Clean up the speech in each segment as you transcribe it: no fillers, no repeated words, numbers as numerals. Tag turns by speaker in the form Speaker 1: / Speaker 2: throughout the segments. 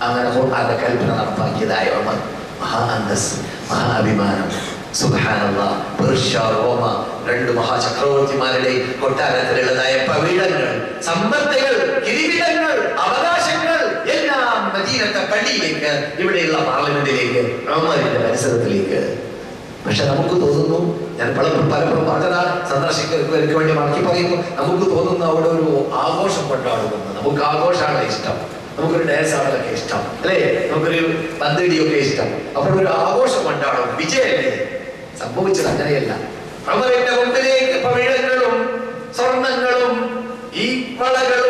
Speaker 1: അങ്ങനെ ഖുർആന്റെ കൽപ്പന നടപ്പാക്കിയതായ ഉമർ മഹാ അന്തസ്, മഹാ അഭിമാനം. സുബ്ഹാനല്ലാഹ്, പേർഷ്യ, റോമ, രണ്ട് മഹാചക്രവർത്തിമാരുടെ കൊട്ടാരത്തിലുള്ളതായ പവിഴങ്ങൾ, സമ്പത്തുകൾ, കിരീടങ്ങൾ, അവകാശങ്ങൾ എല്ലാം മദീനത്തെ പള്ളിയിലേക്ക്, ഇവിടെയുള്ള പാർലമെന്റിലേക്ക്, ഉമറിന്റെ പരിസരത്തിലേക്ക്. പക്ഷെ നമുക്ക് തോന്നുന്നു, ഞാൻ പലപ്പോഴും പറഞ്ഞതാ, സന്ദർശകർക്ക് വേണ്ടി മടക്കി പറയുന്നു, നമുക്ക് തോന്നുന്നു അവിടെ ഒരു ആഘോഷം കൊണ്ടാടുന്നു. നമുക്ക് ആഘോഷമാണ് ഇഷ്ടം, നമുക്കൊരു ഡാൻസ് ആണൊക്കെ ഇഷ്ടം, അല്ലേ? നമുക്കൊരു പന്തടിയൊക്കെ ഇഷ്ടം. അപ്പോൾ ഒരു ആഘോഷം കൊണ്ടാടും, വിജയല്ലേ? സംഭവിച്ചത് അങ്ങനെയല്ല. ഉമറിന്റെ മുമ്പിലേക്ക് പവിഴങ്ങളും സ്വർണങ്ങളും ഈ വളകൾ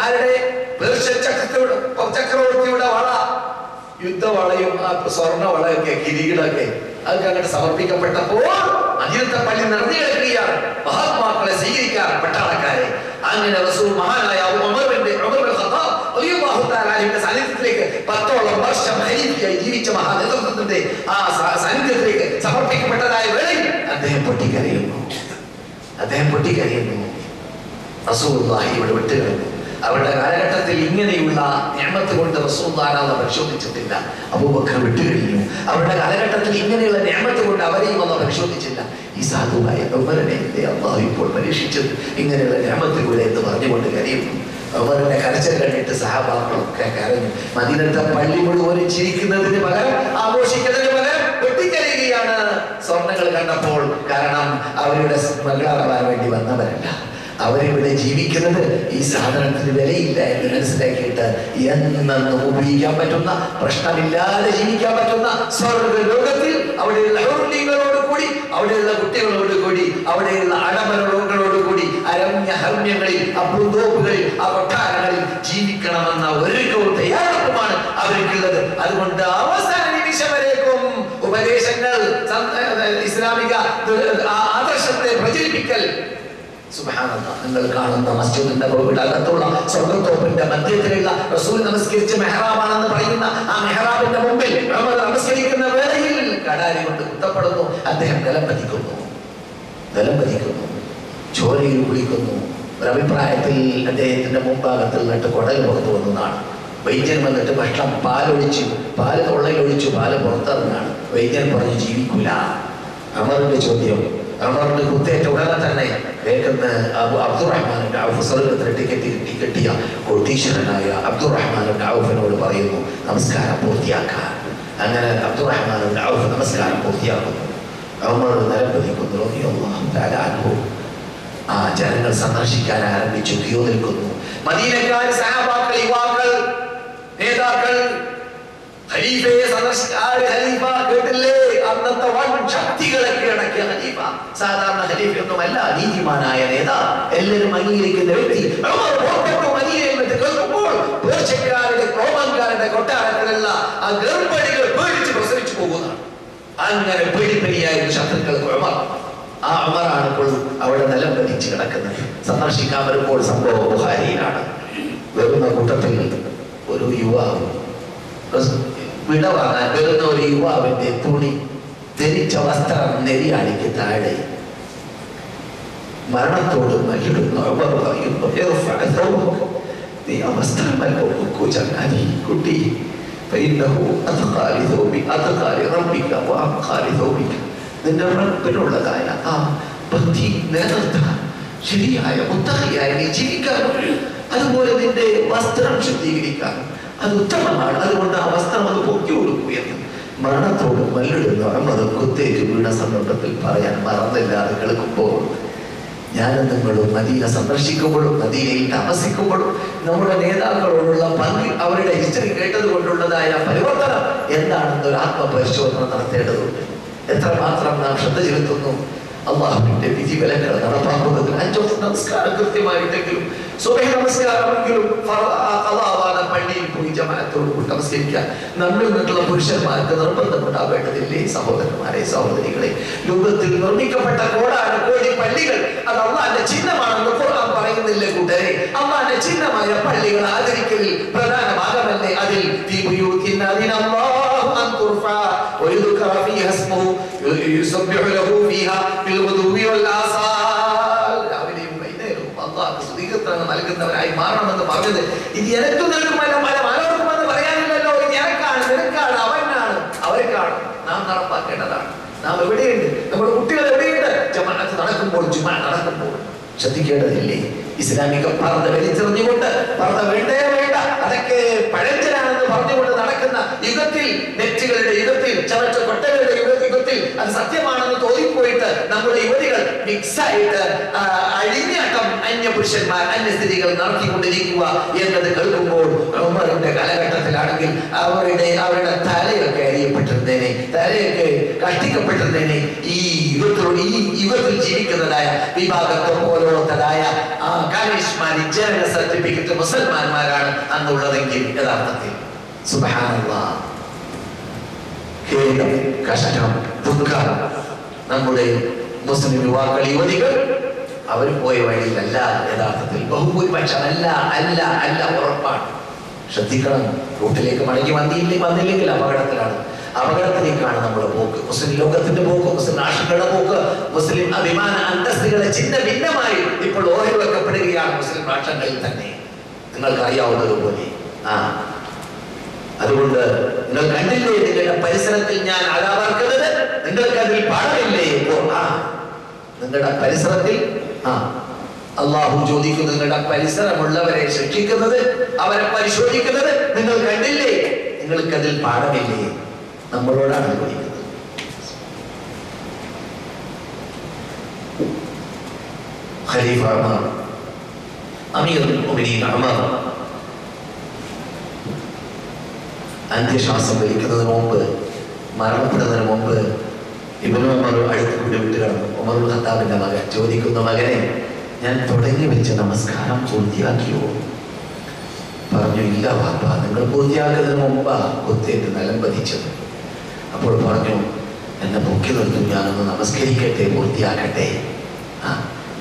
Speaker 1: ആരുടെ? പേർഷ്യൻ ചക്രവർത്തിയുടെ വള, യുദ്ധവളയും ആ സ്വർണ്ണ വളയൊക്കെ, കിരീടമൊക്കെ അതൊക്കെ അങ്ങോട്ട് സമർപ്പിക്കപ്പെട്ടപ്പോൾ മദീനത്തെ പള്ളി നിറഞ്ഞു കിടക്കുകയാണ്. മഹാത്മാക്കളെ സ്വീകരിക്കാൻ പട്ടാളക്കാരെ. അങ്ങനെ റസൂൽ മഹാനായ ഉമർ ഇബ്നുൽ ഖത്താബ് റളിയല്ലാഹു തആല അൻഹുവിന്റെ സാന്നിധ്യത്തിലേക്ക് 10ഓളം വർഷം ഖലീഫയായി ജീവിച്ച മഹാനേതൃത്വത്തിന്റെ ആ സാന്നിധ്യത്തിലേക്ക് സമർപ്പിക്കപ്പെട്ടതായ വേളയിൽ അദ്ദേഹം പൊട്ടിക്കരയുന്നു. റസൂലുള്ളാഹി ഇവിടെ വിട്ടുകളഞ്ഞു. അവരുടെ കാലഘട്ടത്തിൽ ഇങ്ങനെയുള്ള നിഅമത്ത് കൊണ്ട് റസൂലുള്ളാഹിനെ പരിശോധിച്ചിട്ടില്ല. അബൂബക്കർ വിട്ടുകഴിഞ്ഞു. അവരുടെ കാലഘട്ടത്തിൽ ഇങ്ങനെയുള്ള നിഅമത്ത് കൊണ്ട് അവരെയും അല്ലാഹു പരിശോധിച്ചില്ല. ഈ സാധുവായ ഉമറിനെ അല്ലാഹു ഇപ്പോൾ പരീക്ഷിച്ചത് ഇങ്ങനെയുള്ള നിഅമത്തിലൂടെ എന്ന് പറഞ്ഞുകൊണ്ട് കരയുന്നു. ഉമറിന്റെ കരച്ചിൽ കണ്ടിട്ട് സഹാബാക്കളൊക്കെ കരഞ്ഞു. മദീനത്തെ പള്ളി മുഴുവൻ ചിരിക്കുന്നതിന് പകരം, ആഘോഷിക്കുന്നതിന് പകരം വെട്ടിക്കരയുകയാണ് സ്വർണ്ണങ്ങൾ കണ്ടപ്പോൾ. കാരണം അവരുടെ മംഗളാറാൻ വേണ്ടി വന്നവരല്ല, അവരിവിടെ ജീവിക്കുന്നത് ഈ സാധനത്തിന് വിലയില്ല എന്ന് മനസ്സിലാക്കിയിട്ട് എന്നെന്നും ഉപയോഗിക്കാൻ പറ്റുന്ന, പ്രശ്നമില്ലാതെ ജീവിക്കാൻ പറ്റുന്ന സ്വർഗ്ഗലോകത്തിൽ അവിടെയുള്ള ഹൗർലികളോട് കൂടി, അവിടെയുള്ള കുട്ടികളോട് കൂടി, അവിടെയുള്ള അടമലോകളോട് കൂടി, അരണ്യഹർമ്മ്യങ്ങളിൽ, അപ്പുന്തോപ്പുകളിൽ, ആ കൊട്ടാരങ്ങളിൽ ജീവിക്കണമെന്ന ഒരു തയ്യാറെടുപ്പുമാണ് അവർക്കുള്ളത്. അതുകൊണ്ട് അവസാന നിമിഷം വരേക്കും ഉപദേശങ്ങൾ, ഇസ്ലാമിക ആദർശത്തെ പ്രചരിപ്പിക്കൽ. സുബ്ഹാനല്ലാഹ്, നിങ്ങൾ കാണുന്ന മസ്ജിദിന്റെ അകത്തുള്ള സ്വർഗ്ഗത്തോപ്പിന്റെ മധ്യത്തിലുള്ള റസൂൽ നമസ്കരിച്ച മെഹ്റാബാണെന്ന് പറയുന്ന ആ മെഹ്റാബിന്റെ മുമ്പിൽ ഉമർ നമസ്കരിക്കുന്ന വേളയിൽ കടാരി കൊണ്ട് കുത്തപ്പെടുന്നു. അദ്ദേഹം നിലം പതിക്കുന്നു, ചോരയിൽ കുളിക്കുന്നു. ഒരഭിപ്രായത്തിൽ അദ്ദേഹത്തിന്റെ മുമ്പാകത്തിൽ നിന്നിട്ട് കുടൽ പുറത്തു വന്നതാണ്. വൈദ്യൻ വന്നിട്ട് ഭക്ഷണം പാല് തൊള്ളയിലൊഴിച്ചു, പാല് പുറത്തിറങ്ങാണ്. വൈദ്യൻ പറഞ്ഞു ജീവിക്കൂല. ഉമറിന്റെ ചോദ്യം, ഉമറിന് കുത്തേറ്റ ഉടനെ തന്നെ വേഗം അബ്ദുറഹ്മാന്റെ ഔഫ് സ്വർഗ്ഗത്തിന് ടിക്കറ്റ് കിട്ടിയ കോടീശ്വരനായ അബ്ദുറഹ്മാന്റെ ഔഫിനോട് പറയുന്നു നമസ്കാരം പൂർത്തിയാക്കാൻ. അങ്ങനെ അബ്ദുറഹ്മാന്റെ ഔഫ് നമസ്കാരം പൂർത്തിയാക്കുന്നു. ഉമർ നിലംപതിക്കുന്നു. റളിയല്ലാഹു തആല അൻഹു ആ ജനങ്ങൾ സന്ദർശിക്കാൻ ആരംഭിച്ചു. ക്യൂ നിൽക്കുന്നു. മദീനക്കാർ, സഹാബാക്കൾ, യുവാക്കൾ, നേതാക്കൾ ഖലീഫയെ ഖലീഫ കേട്ടില്ലേ? അന്നത്തെ വൻ ശക്തികളെ കീഴടക്കിയ ഖലീഫ. സാധാരണ ഖലീഫയൊന്നുമല്ല, നീതിമാനായ നേതാവ്, എല്ലാവരും അംഗീകരിക്കുന്ന വ്യക്തി. മദീനയിൽ കേൾക്കുമ്പോൾ പേർഷ്യക്കാരുടെ, റോമൻകാരുടെ കൊട്ടാരത്തിലുള്ള ആ ഗർഭിണികൾ പേടിച്ച് പ്രസവിച്ചു പോകുന്നതാണ്. അങ്ങനെ പേടിപ്പനിയായിരുന്നു ശത്രുക്കൾക്ക് ഉമർ. ആ ഉമറാണ് ഇപ്പോൾ അവിടെ നിലം പതിച്ച് കിടക്കുന്നത്. സന്ദർശിക്കാൻ വരുമ്പോൾ സംഭവം ബുഖാരിയിലാണ്. വരുന്ന കൂട്ടത്തിൽ ഒരു യുവാവ്, വിടവാങ്ങാൻ വരുന്ന ഒരു യുവാവിന്റെ തുണി, ധരിച്ച വസ്ത്രം നെരിയാണിക്ക് താഴെ. മരണത്തോട് മല്ലിടുന്ന ഉമർ പറയുന്നു, നീ ആ വസ്ത്രമല്ല നോക്കൂ ചങ്ങാതി, കുട്ടി. നിന്റെ റബ്ബിനുള്ളതായ ആ ബന്ധി നിലനിർത്താൻ, ശരിയായ മുത്തഖിയായി നീ ജീവിക്കാനും, അതുപോലെ നിന്റെ വസ്ത്രം ശുദ്ധീകരിക്കാനും അത് ഉത്തമമാണ്. അതുകൊണ്ട് ആ വസ്ത്രം അത് പൊക്കി കൊടുക്കൂ എന്ന് മരണത്തോട് മല്ലിടുന്ന ഉമർ കുത്തേറ്റ് വീണ സന്ദർഭത്തിൽ പറയാൻ മറന്നില്ലാതെ കേൾക്കുമ്പോൾ, ഞാനും നിങ്ങളും മദീന സന്ദർശിക്കുമ്പോഴും മദീനയിൽ താമസിക്കുമ്പോഴും നമ്മുടെ നേതാക്കളോടുള്ള പങ്ക്, അവരുടെ ഹിസ്റ്ററി കേട്ടത് കൊണ്ടുള്ളതായ പരിവർത്തനം എന്താണെന്നൊരു ആത്മപരിശോധന നടത്തേണ്ടതുണ്ട്. എത്രമാത്രം നാം ശ്രദ്ധ ചെലുത്തുന്നു അള്ളാഹുവിന്റെ വിധിവിലക്കുകൾ നടപ്പാക്കുന്നതിൽ. 5 വക്ത് നമസ്കാരം കൃത്യമായിട്ടെങ്കിലും, സുബഹി നമസ്കാരമെങ്കിലും പള്ളിയിൽ പോയി ജമാഅത്തോട് കൂടി നമസ്കരിക്കാൻ നമ്മിൽ നിന്നുള്ള പുരുഷന്മാർക്ക് നിർബന്ധമുണ്ടാവേണ്ടതില്ലേ? സഹോദരന്മാരെ, സഹോദരികളെ, ലോകത്തിൽ നിർമ്മിക്കപ്പെട്ട കോടാനുകോടി പള്ളികൾ അത് അള്ളാന്റെ ചിഹ്നമാണെന്ന് ഖുർആൻ പറയുന്നില്ലേ കൂട്ടരെ? അള്ളാന്റെ ചിഹ്നമായ പള്ളികൾ ആദരിക്കലിൽ പ്രധാന ഭാഗമല്ലേ അതിൽ? നൽകുന്നവരായി മാറണമെന്ന് പറഞ്ഞത് ഇത് എനിക്ക് നൽകുമല്ല, പല മാനവർക്കുമെന്ന് പറയാൻ വ്യക്തമാക്കേണ്ടതാണ്. നാം എവിടെയുണ്ട്, നമ്മുടെ കുട്ടികൾ എവിടെയുണ്ട്? ജമാഅത്ത് നടക്കുമ്പോൾ, ജുമാ നടക്കുമ്പോൾ ശ്രദ്ധിക്കേണ്ടതില്ലേ? ഇസ്ലാമിക പർദ്ദ വലിച്ചെറിഞ്ഞുകൊണ്ട് പർദ്ദ വേണ്ടേ വേണ്ട, അതൊക്കെ പഴഞ്ചനാണെന്ന് പറഞ്ഞുകൊണ്ട് നടക്കുന്ന യുഗത്തിൽ, നെറ്റുകളുടെ യുഗത്തിൽ, ചവറ്റ കൊട്ടകളുടെ യുഗത്തിൽ അത് സത്യമാണെന്ന് തോന്നിപ്പോയിട്ട് നമ്മുടെ യുവതികൾ മിക്സായിട്ട് അഴിഞ്ഞാട്ടം അന്യപുരുഷന്മാർ, അന്യ സ്ത്രീകൾ നടത്തിക്കൊണ്ടിരിക്കുക എന്നത് കേൾക്കുമ്പോൾ ഉമറിന്റെ കാലഘട്ടത്തിലാണെങ്കിൽ അവരുടെ തലയൊക്കെ അരിയപ്പെട്ടിരുന്നേനെ, തലയൊക്കെ കഷ്ടിക്കപ്പെട്ടിരുന്നേനെ. ഈ യുഗത്തിൽ ജീവിക്കുന്നതായ വിഭാഗത്വം പോലോത്തതായ കാലിഷ്മാനി ജനന സർട്ടിഫിക്കറ്റ് മുസൽമാന്മാരാണ് അന്നുള്ളതെങ്കിൽ യഥാർത്ഥത്തിൽ സുബ്ഹാനല്ലാഹ്, ഖേദം, കഷ്ടം, ദുഃഖം. നമ്മുടെ മുസ്ലിം യുവാക്കൾ, യുവതികൾ അവർ പോയ വഴിയിലല്ല യഥാർത്ഥത്തിൽ, ബഹുഭൂരിപക്ഷം അല്ല ഉറപ്പാണ്. ശ്രദ്ധിക്കണം. റൂട്ടിലേക്ക് മടങ്ങി വന്നില്ലെങ്കിൽ അപകടത്തിലേക്കാണ് നമ്മുടെ പോക്ക്, മുസ്ലിം ലോകത്തിന്റെ പോക്ക്, മുസ്ലിം രാഷ്ട്രങ്ങളുടെ പോക്ക്. മുസ്ലിം അഭിമാന അന്തസ്തുകളെ ചിന്ന ഭിന്നമായി ഇപ്പോൾ ഓഹരി വെക്കപ്പെടുകയാണ് മുസ്ലിം രാഷ്ട്രങ്ങളിൽ തന്നെ, നിങ്ങൾക്ക് അറിയാവുന്നതുപോലെ. അതുകൊണ്ട് നിങ്ങൾ കണ്ടില്ലേ നിങ്ങളുടെ പരിസരത്തിൽ ഞാൻ അതാവർക്കുന്നത്? നിങ്ങൾക്ക് അതിൽ പാടില്ലേ? നിങ്ങളുടെ പരിസരത്തിൽ അള്ളാഹു ചോദിക്കുന്നു, നിങ്ങളുടെ പരിസരമുള്ളവരെ ശിക്ഷിക്കുന്നത്, അവരെ പരിശോധിക്കുന്നത് നിങ്ങൾ കണ്ടില്ലേ? നിങ്ങൾക്ക് അതിൽ പാഠമില്ലേ? നമ്മളോടാണ് ചോദിക്കുന്നത്. ഖലീഫ ഉമർ, അമീറുൽ മുഅ്മിനീൻ ഉമർ അന്ത്യശ്വാസം വലിക്കുന്നതിന് മുമ്പ്, മരണപ്പെടുന്നതിന് മുമ്പ് ഇബ്നു ഉമർ അടുത്ത് കൂടി വിട്ട് കിടന്നു. ഉമറുൽ ഖത്താബിന്റെ മകൻ ചോദിക്കുന്നു, മകനെ, ഞാൻ തുടങ്ങി വെച്ച നമസ്കാരം പൂർത്തിയാക്കിയോ? പറഞ്ഞു, ഇല്ല വാപ്പ, നിങ്ങൾ പൂർത്തിയാക്കുന്നതിന് മുമ്പാ കുത്തേറ്റ് നിലം പതിച്ചത്. അപ്പോൾ പറഞ്ഞു, എന്നെ പൊക്കി നിർത്തും, ഞാനൊന്ന് നമസ്കരിക്കട്ടെ, പൂർത്തിയാക്കട്ടെ.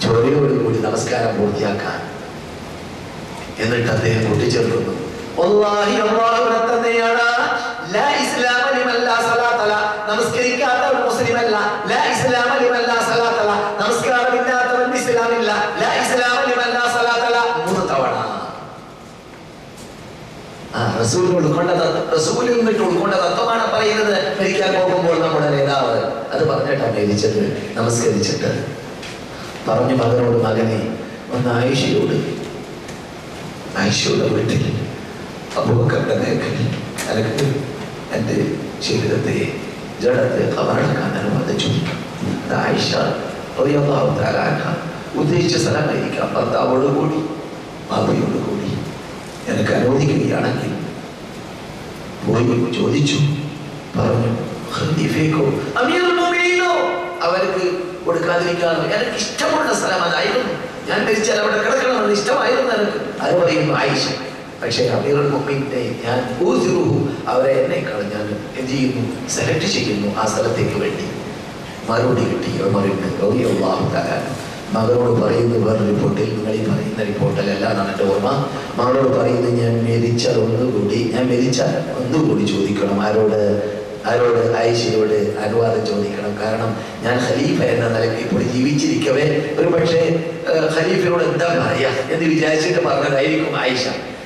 Speaker 1: ചോരയോട് കൂടി നമസ്കാരം പൂർത്തിയാക്കാൻ. എന്നിട്ട് അദ്ദേഹം കൂട്ടിച്ചേർക്കുന്നു, നമസ്കരിക്കാത്ത ഒരു മുസ്ലിമല്ല, നമസ്കാരമില്ലാത്തവൻ ഇസ്ലാമില്ല, 3 തവണ. റസൂലിൽ നിന്നിട്ട് ഉൾക്കൊണ്ട തത്വമാണ് പറയുന്നത്. മരിക്കാൻ പോകുമ്പോൾ നമ്മുടെ നേതാവ് അത് പറഞ്ഞിട്ടാണ് മരിച്ചത്. നമസ്കരിച്ചിട്ട് പറഞ്ഞു മകനോട്, മകനെ, ഒന്ന് ആയിഷയുടെ വീട്ടിൽ അബൂബക്കറിന്റെ മേഖല എനിക്ക് എൻ്റെ ശരീരത്തെ, ജഡത്തെ കബറടക്കാൻ അനുവദിച്ചു. ആയിഷ റളിയല്ലാഹു തആല അൻഹ ഉദ്ദേശിച്ച സ്ഥലമായിരിക്കാം, ഭർത്താവോട് കൂടി ഭാര്യയോട് കൂടി എനിക്ക് അനുവദിക്കുകയാണെങ്കിൽ പോയി ചോദിച്ചു. പറഞ്ഞു, ഖലീഫയ്ക്കോ അമീറുൽ മുഅ്മിനീനോ അവർക്ക് കൊടുക്കാതിരിക്കാനോ? എനിക്ക് ഇഷ്ടമുള്ള സ്ഥലം അതായിരുന്നു, ഞാൻ മരിച്ചാൽ അവിടെ കിടക്കണമെന്ന് ഇഷ്ടമായിരുന്നു എനിക്ക്. അത് പറയുന്നു ആയിഷ. പക്ഷേ അമീറുൽ മുഅ്മിനീനെ ഞാൻ അവരെ എന്നേക്കാൾ ഞാൻ എന്ത് ചെയ്യുന്നു, സെലക്ട് ചെയ്യുന്നു ആ സ്ഥലത്തേക്ക് വേണ്ടി. മറുപടി കിട്ടി. റളിയല്ലാഹു തആല മകളോട് പറയുന്നു വേറെ റിപ്പോർട്ടിൽ, നിങ്ങൾ ഈ പറയുന്ന റിപ്പോർട്ടിലല്ല എന്നാണ് എൻ്റെ ഓർമ്മ. മകളോട് പറയുന്നു, ഞാൻ മരിച്ചാൽ ഒന്നുകൂടി ചോദിക്കണം. ആരോട്? ആയിഷയോട് അനുവാദം ചോദിക്കണം. കാരണം ഞാൻ ഖലീഫ എന്ന നിലയ്ക്ക് ഇപ്പോൾ ജീവിച്ചിരിക്കവേ ഒരു പക്ഷേ ഖലീഫയോട് എന്താ പറയാ എന്ന് വിചാരിച്ചിട്ട് പറഞ്ഞതായിരിക്കും ആയിഷ.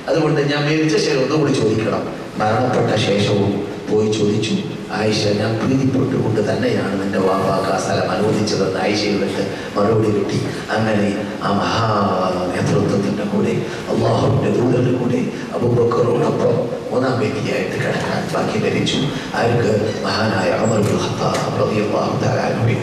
Speaker 1: അതുകൊണ്ട് ഞാൻ മരിച്ച ശേഷം ഒന്നുകൂടി ചോദിക്കണം. മരണപ്പെട്ട ശേഷവും പോയി ചോദിച്ചു. ആയിഷ, ഞാൻ പ്രീതിപ്പെട്ടുകൊണ്ട് തന്നെയാണ് നിന്റെ വാപ്പാക്ക് ആ സ്ഥലം അനുവദിച്ചതെന്ന് ആയിഷയുടെ മറുപടി കിട്ടി. അങ്ങനെ ആ മഹാ നേതൃത്വത്തിൻ്റെ കൂടെ, അള്ളാഹുവിൻ്റെ ദൂതരുടെ കൂടെ അബൂബക്കറോടൊപ്പം 3ാം വ്യക്തിയായിട്ട് കിടക്കാൻ ബാക്കി ലഭിച്ചു. ആർക്ക്? മഹാനായ ഉമർ ഇബ്നുൽ ഖത്താബ് റളിയല്ലാഹു തആല അൻഹു.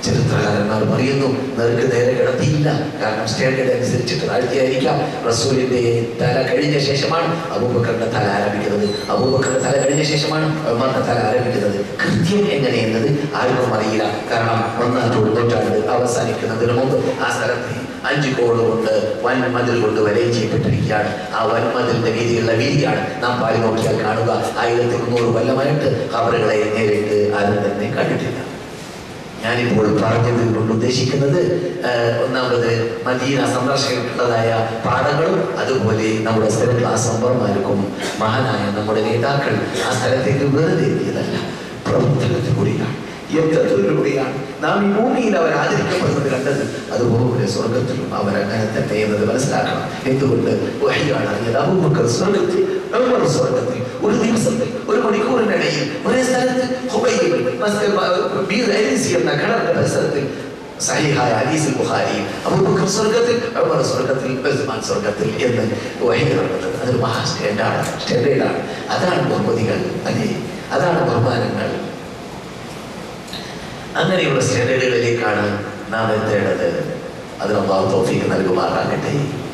Speaker 1: ചരിത്രകാരന്മാർ പറയുന്നു, നേർക്ക് നേരെ കിടത്തിയില്ല. കാരണം സ്റ്റാൻഡേർഡ് അനുസരിച്ചിട്ട് താഴ്ത്തിയായിരിക്കാം. റസൂലിന്റെ തല കഴിഞ്ഞ ശേഷമാണ് അബൂബക്കറിന്റെ തല ആരംഭിക്കുന്നത്, അബൂബക്കറിന്റെ തല കഴിഞ്ഞ ശേഷമാണ് ഉമറിന്റെ തല ആരംഭിക്കുന്നത്. കൃത്യം എങ്ങനെയെന്നത് ആർക്കും അറിയില്ല. കാരണം 1ാം നൂറ്റാണ്ട് അവസാനിക്കുന്നതിന് മുമ്പ് ആ സ്ഥലത്ത് 5 കോട് കൊണ്ട് വൻമതിൽ കൊണ്ട് വലയം ചെയ്യപ്പെട്ടിരിക്കുകയാണ്. ആ വൻമതിലിന്റെ വീതിയുള്ള വീതിയാണ് നാം പാടി നോക്കിയാൽ കാണുക. 1300 കൊല്ലമായിട്ട് ഖബറുകളെ നേരിട്ട് ആരും തന്നെ കണ്ടിട്ടില്ല. ഞാനിപ്പോൾ പറഞ്ഞത് കൊണ്ട് ഉദ്ദേശിക്കുന്നത്, ഒന്നാമത് മദീന സന്ദർശകർക്കുള്ളതായ പാഠങ്ങളും അതുപോലെ നമ്മുടെ സ്ഥല ക്ലാസ് മെമ്പർമാർക്കും മഹാനായ നമ്മുടെ നേതാക്കൾ ആ സ്ഥലത്തേക്ക് വെറുതെ എത്തിയതല്ല, പ്രവർത്തനത്തിലൂടെയാണ്, യന്ത്രത്തിലൂടെയാണ് നാം ഈ ഭൂമിയിൽ അവർ ആദരിക്കപ്പെടുന്നത് കണ്ടത്. അതുപോലെ സ്വർഗത്തിലും അവരങ്ങനെ തന്നെ എന്നത് മനസ്സിലാക്കണം. എന്തുകൊണ്ട്? വഹിയാണ് അറിഞ്ഞത്. അബൂബക്കർ സ്വർഗത്തിൽ, ഉമർ സ്വർഗത്തിൽ. ഒരു ദിവസത്തിൽ 1 മണിക്കൂറിനിടയിൽ ഒരേ സ്ഥലത്ത് ബീർ അരീസി എന്ന കിണറിന്റെ പരിസരത്തിൽ സഹീഹായ ഹദീസിൽ ബുഖാരി അബൂബക്കർ സ്വർഗ്ഗത്തിൽ, ഉമർ സ്വർഗ്ഗത്തിൽ, ഉസ്മാൻ സ്വർഗ്ഗത്തിൽ എന്ന് വഹിക്കുന്നത്. അതൊരു മഹാ സ്റ്റാൻഡേർഡാണ്. അതാണ് ബഹുമതികൾ, അല്ലേ? അതാണ് ബഹുമാനങ്ങൾ. അങ്ങനെയുള്ള സ്റ്റാൻഡേർഡുകളിലേക്കാണ് നാം എത്തേണ്ടത്. അതിന് അല്ലാഹു തൗഫീഖ് നൽകുമാറാകട്ടെ.